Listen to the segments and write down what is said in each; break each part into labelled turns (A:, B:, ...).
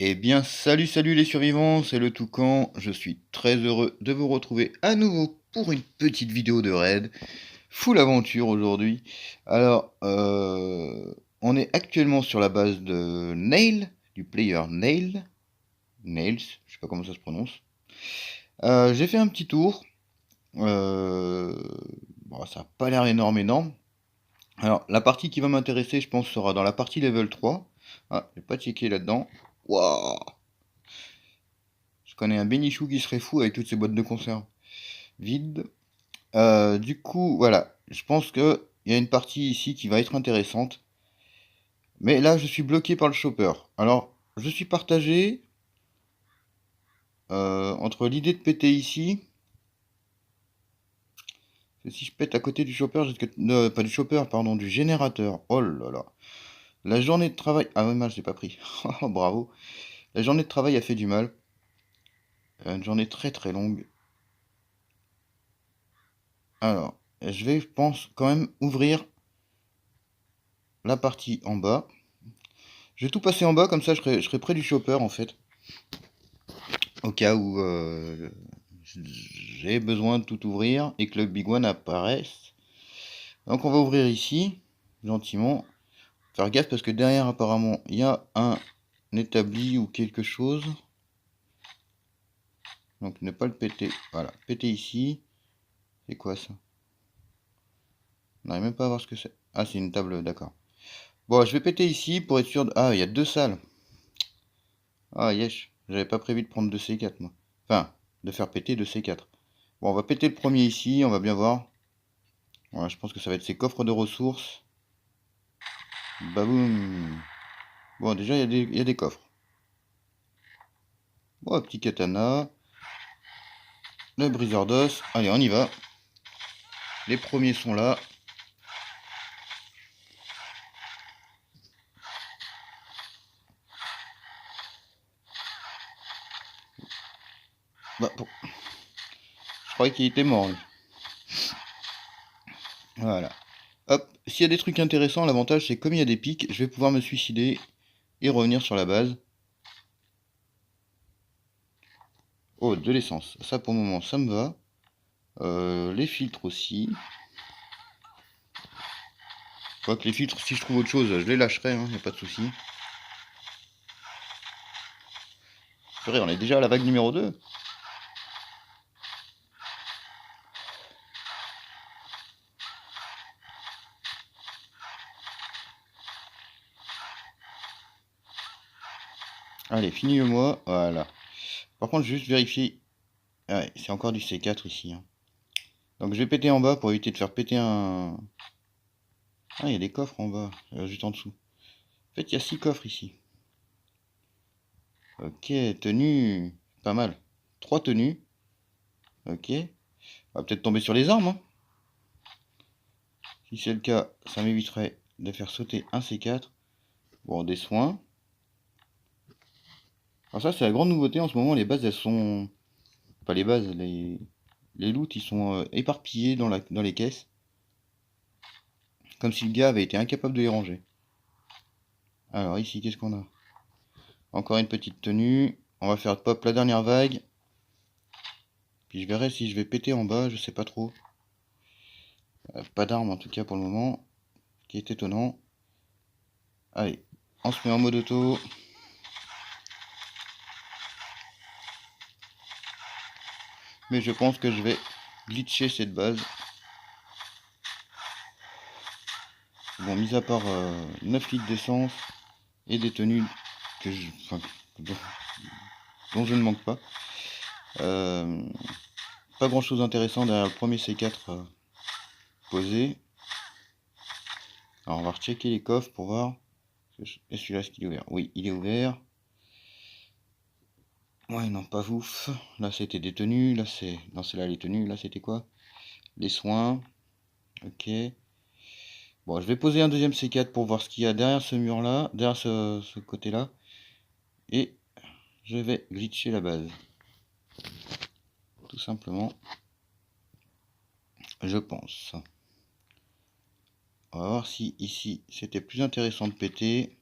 A: Eh bien, salut les survivants, c'est le Toucan. Je suis très heureux de vous retrouver à nouveau pour une petite vidéo de raid. Full aventure aujourd'hui. Alors, on est actuellement sur la base de Nail, du player Nail. Nails, je sais pas comment ça se prononce. J'ai fait un petit tour. Euh, bon, ça n'a pas l'air énorme. Alors, la partie qui va m'intéresser, je pense, sera dans la partie level 3. Ah, j'ai pas checké là-dedans. Waouh! Je connais un bénichou qui serait fou avec toutes ces boîtes de conserve vides. Du coup, voilà. Je pense qu'il y a une partie ici qui va être intéressante. Mais là, je suis bloqué par le chopper. Alors, je suis partagé entre l'idée de péter ici. Si je pète à côté du chopper, pas du chopper, pardon, du générateur. Oh là là. La journée de travail. Ah ouais, mal, je l'ai pas pris. Oh, bravo. La journée de travail a fait du mal. Une journée très longue. Alors, je vais, je pense, quand même ouvrir la partie en bas. Je vais tout passer en bas, comme ça je serai près du chopper en fait. Au cas où j'ai besoin de tout ouvrir et que le Big One apparaisse. Donc on va ouvrir ici, gentiment. Faire gaffe parce que derrière apparemment il y a un établi ou quelque chose. Donc ne pas le péter. Voilà, péter ici. C'est quoi ça? On n'arrive même pas à voir ce que c'est. Ah, c'est une table, d'accord. Bon, je vais péter ici pour être sûr de... Ah, il y a deux salles. Ah, yesh. J'avais pas prévu de prendre 2 C4, moi. Enfin, de faire péter 2 C4. Bon, on va péter le premier ici, on va bien voir. Voilà, je pense que ça va être ces coffres de ressources. Baboum. Bon, déjà, il y a des coffres. Bon, petit katana. Le briseur d'os. Allez, on y va. Les premiers sont là. Bah, je croyais qu'il était mort, lui. Voilà. Hop, s'il y a des trucs intéressants, l'avantage, c'est comme il y a des pics, je vais pouvoir me suicider et revenir sur la base. Oh, de l'essence. Ça, pour le moment, ça me va. Les filtres aussi. Quoique les filtres, si je trouve autre chose, je les lâcherai, hein, y a pas de souci. Purée, on est déjà à la vague numéro 2. Allez, fini le mois. Voilà. Par contre, juste vérifier. Ah ouais, c'est encore du C4 ici, hein. Donc je vais péter en bas pour éviter de faire péter un... Ah, il y a des coffres en bas, juste en dessous. En fait, il y a 6 coffres ici. Ok, tenue. Pas mal. 3 tenues. Ok. On va peut-être tomber sur les armes, hein. Si c'est le cas, ça m'éviterait de faire sauter un C4. Bon, des soins. Alors ça, c'est la grande nouveauté en ce moment. Les bases, elles sont... Pas les bases, les loots, ils sont éparpillés dans les caisses. Comme si le gars avait été incapable de les ranger. Alors ici, qu'est-ce qu'on a? Encore une petite tenue. On va faire pop la dernière vague. Puis je verrai si je vais péter en bas, je sais pas trop. Pas d'armes en tout cas pour le moment. Ce qui est étonnant. Allez, on se met en mode auto. Mais je pense que je vais glitcher cette base. Bon, mis à part 9 litres d'essence et des tenues que je, enfin, dont je ne manque pas. Pas grand chose d'intéressant derrière le premier C4 posé. Alors on va rechecker les coffres pour voir. Et celui-là, est-ce qu'il est ouvert? Oui, il est ouvert. Ouais, non, pas ouf. Là, c'était des tenues. Là, c'est... Non, c'est là les tenues. Là, c'était quoi? Les soins. Ok. Bon, je vais poser un deuxième C4 pour voir ce qu'il y a derrière ce mur-là. Derrière ce côté-là. Et je vais glitcher la base. Tout simplement. Je pense. On va voir si ici, c'était plus intéressant de péter.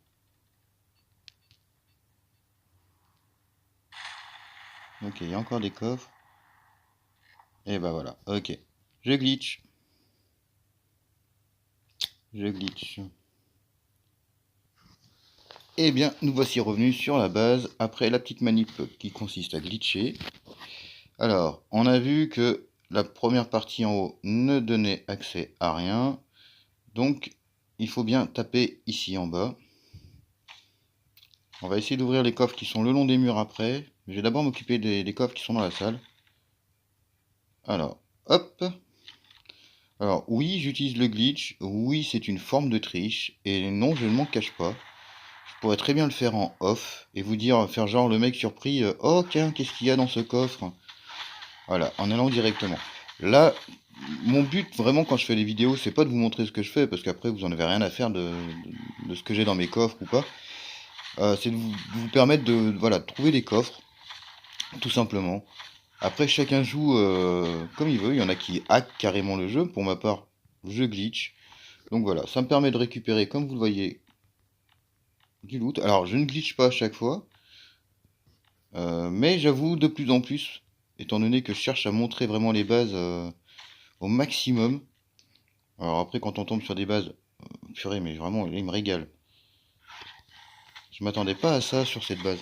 A: Ok, il y a encore des coffres. Et bah voilà, ok. Je glitch. Je glitch. Eh bien, nous voici revenus sur la base après la petite manip qui consiste à glitcher. Alors, on a vu que la première partie en haut ne donnait accès à rien. Donc, il faut bien taper ici en bas. On va essayer d'ouvrir les coffres qui sont le long des murs après. Je vais d'abord m'occuper des coffres qui sont dans la salle. Alors, hop. Alors, oui, j'utilise le glitch. Oui, c'est une forme de triche. Et non, je ne m'en cache pas. Je pourrais très bien le faire en off et vous dire, faire genre le mec surpris. Oh, tiens, qu'est-ce qu'il y a dans ce coffre? Voilà, en allant directement. Là, mon but vraiment quand je fais des vidéos, c'est pas de vous montrer ce que je fais, parce qu'après vous en avez rien à faire de ce que j'ai dans mes coffres ou pas. C'est de vous permettre de, voilà, de trouver des coffres, tout simplement. Après, chacun joue comme il veut. Il y en a qui hackent carrément le jeu. Pour ma part, je glitch. Donc voilà, ça me permet de récupérer, comme vous le voyez, du loot. Alors, je ne glitch pas à chaque fois, mais j'avoue de plus en plus, étant donné que je cherche à montrer vraiment les bases au maximum. Alors après, quand on tombe sur des bases, purée, mais vraiment, là, il me régale. Je m'attendais pas à ça sur cette base.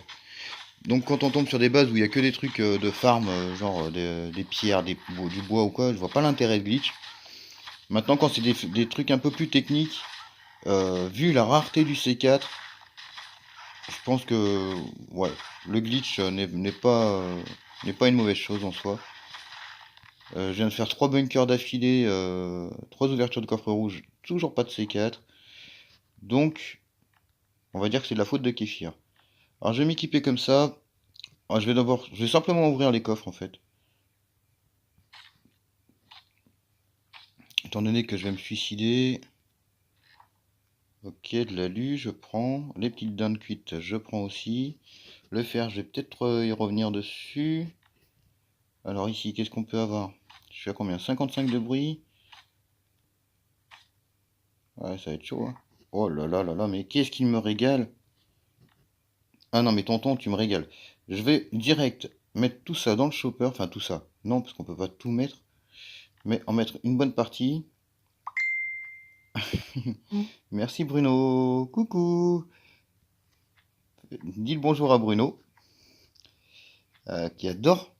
A: Donc quand on tombe sur des bases où il y a que des trucs de farm, genre des pierres, du bois ou quoi, je vois pas l'intérêt de glitch. Maintenant, quand c'est des trucs un peu plus techniques, vu la rareté du C4, je pense que ouais, le glitch n'est pas une mauvaise chose en soi. Je viens de faire 3 bunkers d'affilée, 3 ouvertures de coffre rouge, toujours pas de C4. Donc, on va dire que c'est de la faute de Kéfir. Alors, je vais m'équiper comme ça. Alors, je vais simplement ouvrir les coffres en fait. Étant donné que je vais me suicider. Ok, de l'alu, je prends. Les petites dindes cuites, je prends aussi. Le fer, je vais peut-être y revenir dessus. Alors ici, qu'est-ce qu'on peut avoir? Je suis à combien? 55 de bruit. Ouais, ça va être chaud, hein. Oh là là là là, mais qu'est-ce qu'il me régale? Ah non, mais tonton, tu me régales. Je vais direct mettre tout ça dans le chopper. Enfin, tout ça. Non, parce qu'on peut pas tout mettre. Mais en mettre une bonne partie. Merci Bruno. Coucou. Dis le bonjour à Bruno, qui adore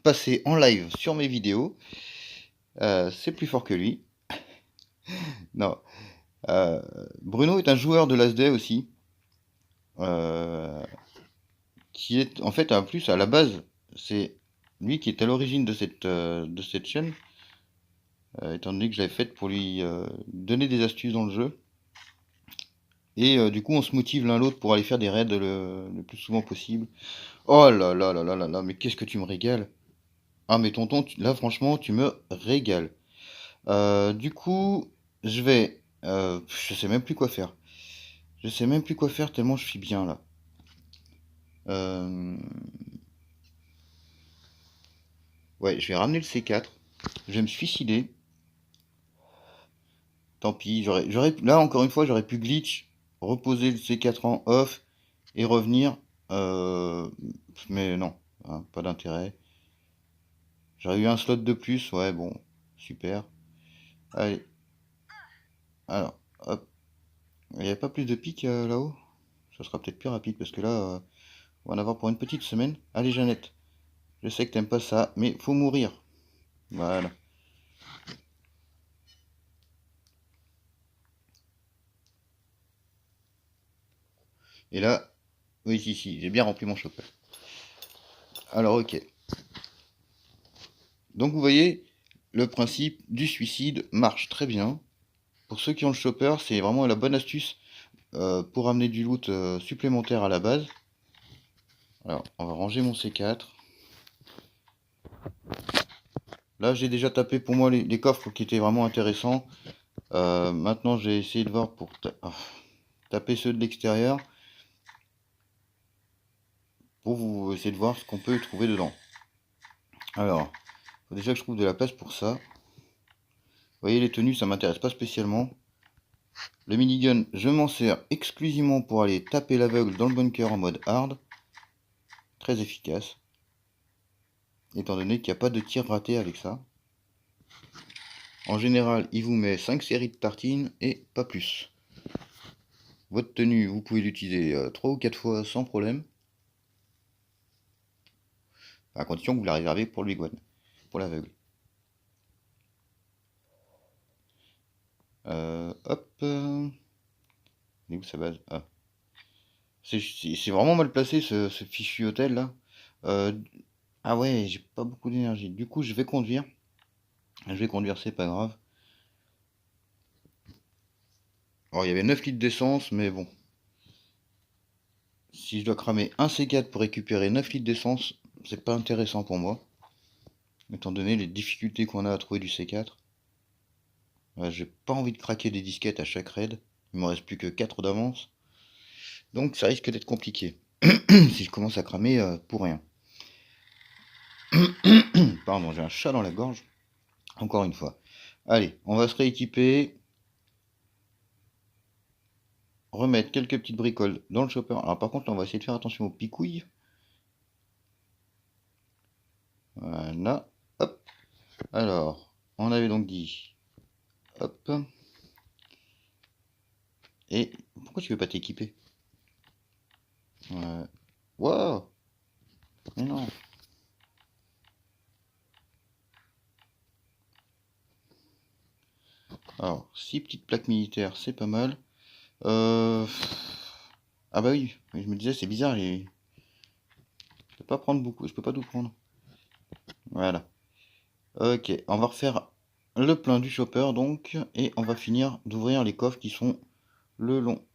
A: passer en live sur mes vidéos. C'est plus fort que lui. Non. Euh, Bruno est un joueur de l'Asdai aussi. euh, qui est en fait en plus à la base, c'est lui qui est à l'origine de cette chaîne, étant donné que je l'avais faite pour lui donner des astuces dans le jeu. Et du coup, on se motive l'un l'autre pour aller faire des raids le plus souvent possible. Oh là là là là là là, mais qu'est-ce que tu me régales! Ah, mais tonton, là, franchement, tu me régales. Du coup, je vais. Je sais même plus quoi faire. Je sais même plus quoi faire tellement je suis bien là. Euh, Ouais, je vais ramener le C4. Je vais me suicider. Tant pis, là encore une fois, j'aurais pu glitch, reposer le C4 en off et revenir. euh, mais non, hein, pas d'intérêt. J'aurais eu un slot de plus, ouais, bon, super. Allez, alors, hop. Il n'y a pas plus de pics là-haut? Ça sera peut-être plus rapide parce que là, on va en avoir pour une petite semaine. Allez, Jeannette, je sais que t'aimes pas ça, mais faut mourir. Voilà. Et là, oui, si, j'ai bien rempli mon chopper. Alors, ok. Donc, vous voyez, le principe du suicide marche très bien. Pour ceux qui ont le chopper, c'est vraiment la bonne astuce pour amener du loot supplémentaire à la base. Alors, on va ranger mon C4. Là, j'ai déjà tapé pour moi les coffres qui étaient vraiment intéressants. Maintenant, j'ai essayé de voir pour taper ceux de l'extérieur. Pour vous essayer de voir ce qu'on peut trouver dedans. Alors, faut déjà que je trouve de la place pour ça. Vous voyez, les tenues, ça m'intéresse pas spécialement. Le minigun, je m'en sers exclusivement pour aller taper l'aveugle dans le bunker en mode hard. Très efficace. étant donné qu'il n'y a pas de tir raté avec ça. En général, il vous met 5 séries de tartines et pas plus. Votre tenue, vous pouvez l'utiliser 3 ou 4 fois sans problème. À condition que vous la réservez pour le big one, pour l'aveugle. Hop. Et où sa base? Ah. C'est vraiment mal placé ce fichu hôtel là. Ah ouais, j'ai pas beaucoup d'énergie. Du coup, je vais conduire. C'est pas grave. Alors, il y avait 9 litres d'essence, mais bon. Si je dois cramer un C4 pour récupérer 9 litres d'essence, c'est pas intéressant pour moi. Étant donné les difficultés qu'on a à trouver du C4. J'ai pas envie de craquer des disquettes à chaque raid. Il me reste plus que 4 d'avance. Donc ça risque d'être compliqué. Si je commence à cramer pour rien. Pardon, j'ai un chat dans la gorge. Encore une fois. Allez, on va se rééquiper. Remettre quelques petites bricoles dans le chopper. Alors par contre, là, on va essayer de faire attention aux picouilles. Voilà. Hop. Alors, on avait donc dit... Hop. Et pourquoi tu veux pas t'équiper? Wow. Mais non. Alors, 6 petites plaques militaires, c'est pas mal. Ah bah oui, je me disais, c'est bizarre, je peux pas prendre beaucoup, je peux pas tout prendre. Voilà. Ok, on va refaire le plein du chopper donc, et on va finir d'ouvrir les coffres qui sont le long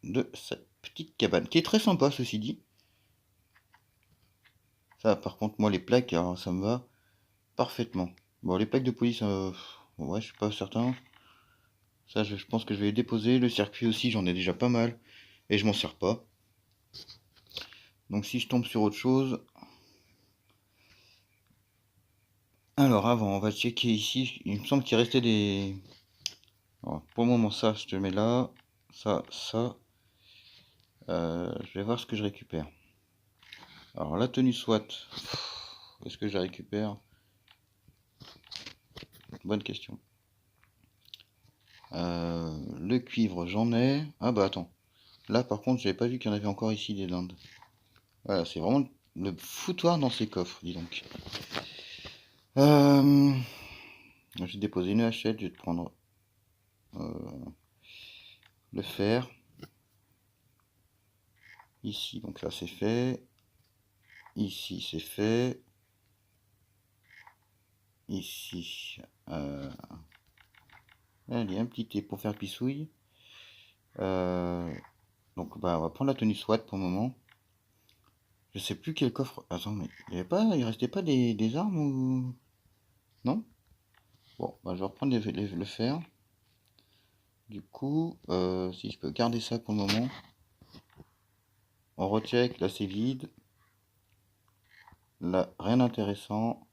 A: de cette petite cabane, qui est très sympa ceci dit. Ça, par contre, moi les plaques, alors, ça me va parfaitement. Bon, les plaques de police, ouais, je suis pas certain. Ça, je pense que je vais les déposer. Le circuit aussi, j'en ai déjà pas mal, et je m'en sers pas. Donc si je tombe sur autre chose... Alors avant, on va checker ici. Il me semble qu'il restait des... Alors, pour le moment, ça, je te mets là. Ça. Je vais voir ce que je récupère. Alors la tenue SWAT. Est-ce que je la récupère? Bonne question. Le cuivre, j'en ai. Ah bah attends. Là par contre, j'avais pas vu qu'il y en avait encore ici des dindes. Voilà, c'est vraiment le foutoir dans ces coffres, dis donc. Je vais déposer une hachette, je vais te prendre le fer. Ici, donc là c'est fait. Ici c'est fait. Ici, allez, un petit thé pour faire pissouille. Donc bah on va prendre la tenue SWAT pour le moment. Je sais plus quel coffre. Attends, mais il restait pas des armes ou... Non? Bon, bah je vais reprendre le fer. Du coup, si je peux garder ça pour le moment. On recheck, là c'est vide. Là, rien d'intéressant.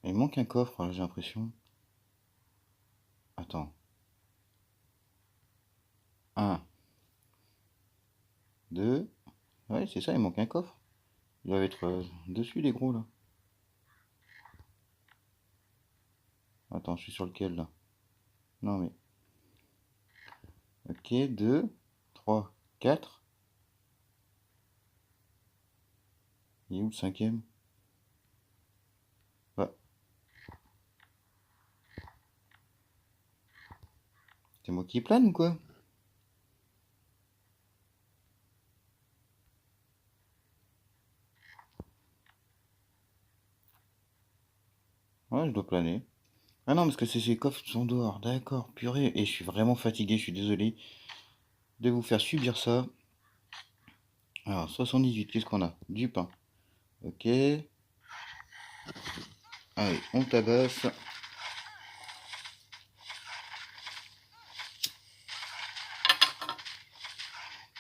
A: Il manque un coffre, j'ai l'impression. Attends. 1, 2. Ouais, c'est ça, il manque un coffre. Il doit être dessus les gros là. Attends, je suis sur lequel là? Non mais... Ok, 2, 3, 4. Il est où le cinquième? Bah, c'est moi qui plane ou quoi? Ouais, je dois planer. Ah non, parce que c'est ces coffres qui sont dehors. D'accord, purée. Et je suis vraiment fatigué, je suis désolé de vous faire subir ça. Alors, 78, qu'est-ce qu'on a? Du pain. Ok. Allez, on tabasse.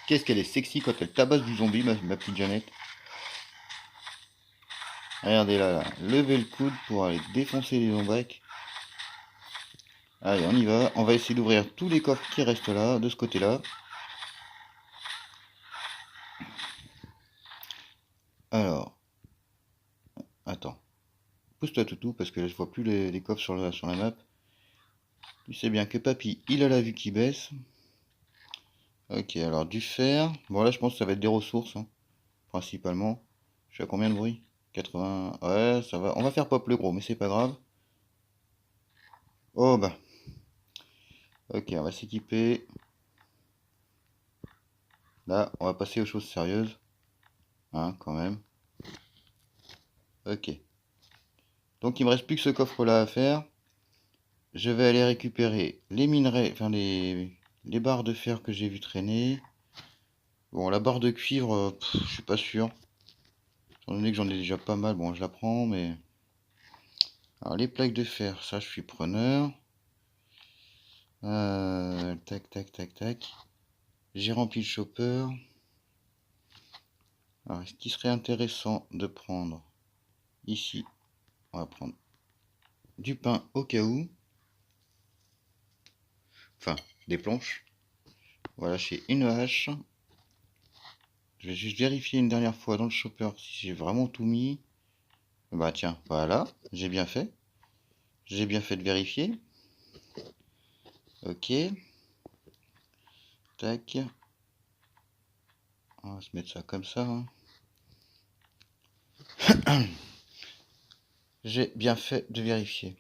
A: Qu'est-ce qu'elle est sexy quand elle tabasse du zombie, ma petite Jeannette. Regardez là, là. Levez le coude pour aller défoncer les zombacs. Allez, on y va. On va essayer d'ouvrir tous les coffres qui restent là, de ce côté-là. Alors, Pousse-toi toutou, parce que là, je vois plus les coffres sur la map. Tu sais bien que papy, il a la vue qui baisse. Ok, alors du fer. Bon là, je pense que ça va être des ressources, hein, principalement. Je suis à combien de bruit? 80. Ouais, ça va. On va faire pop le gros, mais c'est pas grave. Oh bah. Ok, on va s'équiper. Là, on va passer aux choses sérieuses. Hein, quand même. Ok. Donc il me reste plus que ce coffre-là à faire. Je vais aller récupérer les minerais, enfin les barres de fer que j'ai vu traîner. Bon, la barre de cuivre, je suis pas sûr. Étant donné que j'en ai déjà pas mal, bon, je la prends, mais... Alors, les plaques de fer, ça, je suis preneur. Tac, tac, tac, tac. J'ai rempli le chopper. Alors, ce qui serait intéressant de prendre ici, on va prendre du pain au cas où. Enfin, des planches. Voilà, j'ai une hache. Je vais juste vérifier une dernière fois dans le chopper si j'ai vraiment tout mis. Bah tiens, voilà, j'ai bien fait. J'ai bien fait de vérifier. Ok. Tac. On va se mettre ça comme ça. Hein. J'ai bien fait de vérifier.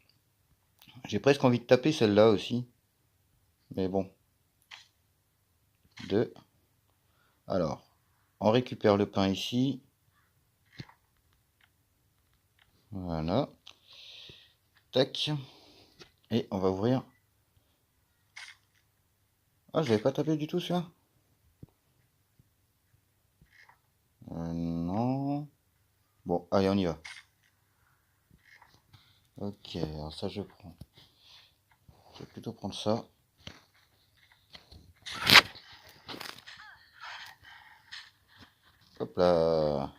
A: J'ai presque envie de taper celle-là aussi. Mais bon. Deux. Alors, on récupère le pain ici. Voilà. Tac. Et on va ouvrir. Ah, je l'avais pas tapé du tout celui-là. Non. Bon, allez, on y va. Ok, alors ça je prends. Je vais plutôt prendre ça. Hop là.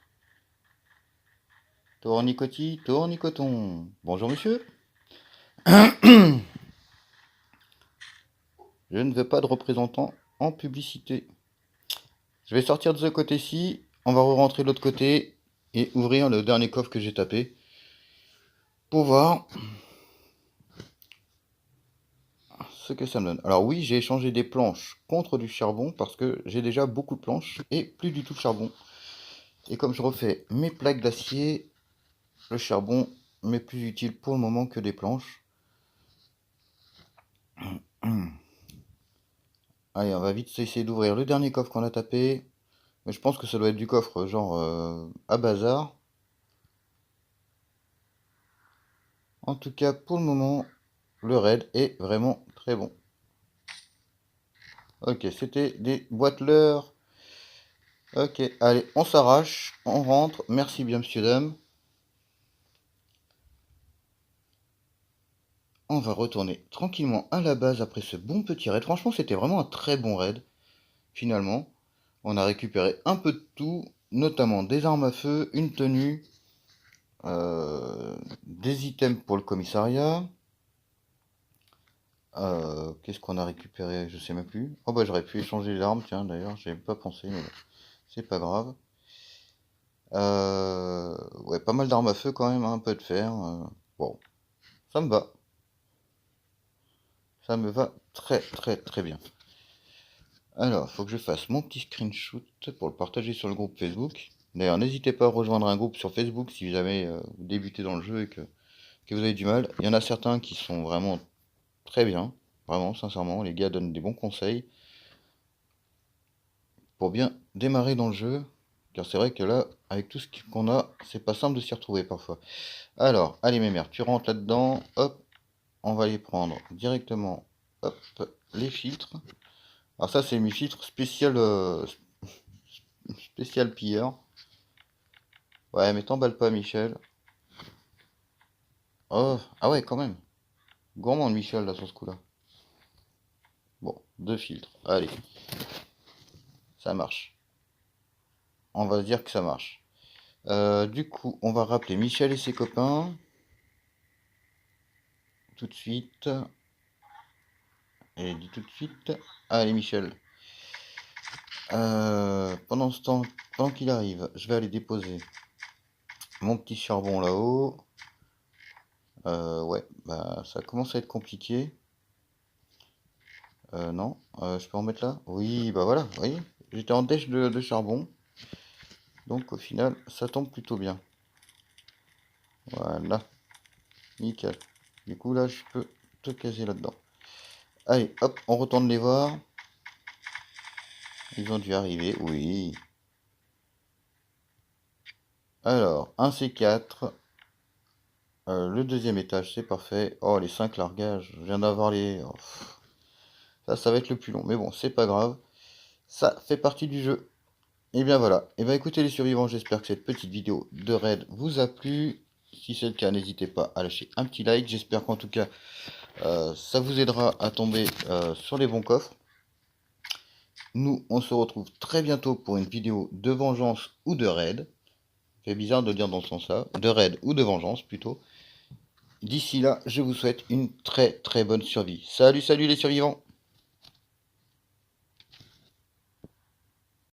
A: Tournicoti, tournicoton. Bonjour monsieur. Je ne veux pas de représentant en publicité. Je vais sortir de ce côté-ci. On va re-rentrer de l'autre côté et ouvrir le dernier coffre que j'ai tapé. Pour voir ce que ça me donne. Alors oui, j'ai échangé des planches contre du charbon parce que j'ai déjà beaucoup de planches et plus du tout de charbon. Et comme je refais mes plaques d'acier, le charbon m'est plus utile pour le moment que des planches. Allez, on va vite essayer d'ouvrir le dernier coffre qu'on a tapé. Mais je pense que ça doit être du coffre genre à bazar. En tout cas, pour le moment, le raid est vraiment très bon. Ok, c'était des boîtes leurres. Ok, allez, on s'arrache, on rentre. Merci bien, monsieur, dame. On va retourner tranquillement à la base après ce bon petit raid. Franchement, c'était vraiment un très bon raid, finalement. On a récupéré un peu de tout, notamment des armes à feu, une tenue, des items pour le commissariat. Qu'est-ce qu'on a récupéré? Je sais même plus. Oh bah j'aurais pu échanger les armes, tiens d'ailleurs, j'avais pas pensé, mais c'est pas grave. Ouais, pas mal d'armes à feu quand même, hein, un peu de fer. Bon, ça me va. Ça me va très très très bien. Alors, faut que je fasse mon petit screenshot pour le partager sur le groupe Facebook. D'ailleurs, n'hésitez pas à rejoindre un groupe sur Facebook si jamais vous débutez dans le jeu et que vous avez du mal. Il y en a certains qui sont vraiment très bien. Vraiment, sincèrement, les gars donnent des bons conseils pour bien démarrer dans le jeu. Car c'est vrai que là, avec tout ce qu'on a, c'est pas simple de s'y retrouver parfois. Alors, allez mes mères, tu rentres là-dedans. Hop, on va les prendre directement. Hop, les filtres. Alors ça, c'est mes filtres spécial, spécial pilleur. Ouais, mais t'emballe pas, Michel. Oh, ah ouais, quand même. Gourmand de Michel, là, sur ce coup-là. Bon, deux filtres. Allez, ça marche. On va se dire que ça marche. Du coup, on va rappeler Michel et ses copains. Tout de suite. Et dit tout de suite. Allez, Michel. Pendant ce temps, pendant qu'il arrive, je vais aller déposer mon petit charbon là-haut. Ouais, bah ça commence à être compliqué. Non, je peux en mettre là? Oui, bah voilà, vous voyez, j'étais en dèche de charbon, donc au final, ça tombe plutôt bien. Voilà, nickel. Du coup, là, je peux te caser là-dedans. Allez, hop, on retourne les voir. Ils ont dû arriver, oui. Alors, un C4. Le deuxième étage, c'est parfait. Oh, les 5 largages, je viens d'avoir les... oh, ça va être le plus long. Mais bon, c'est pas grave. Ça fait partie du jeu. Et bien voilà. Et bien écoutez les survivants, j'espère que cette petite vidéo de raid vous a plu. Si c'est le cas, n'hésitez pas à lâcher un petit like. J'espère qu'en tout cas, ça vous aidera à tomber sur les bons coffres. Nous, on se retrouve très bientôt pour une vidéo de vengeance ou de raid. C'est bizarre de le dire dans ce sens-là. De raid ou de vengeance plutôt. D'ici là, je vous souhaite une très très bonne survie. Salut, salut les survivants!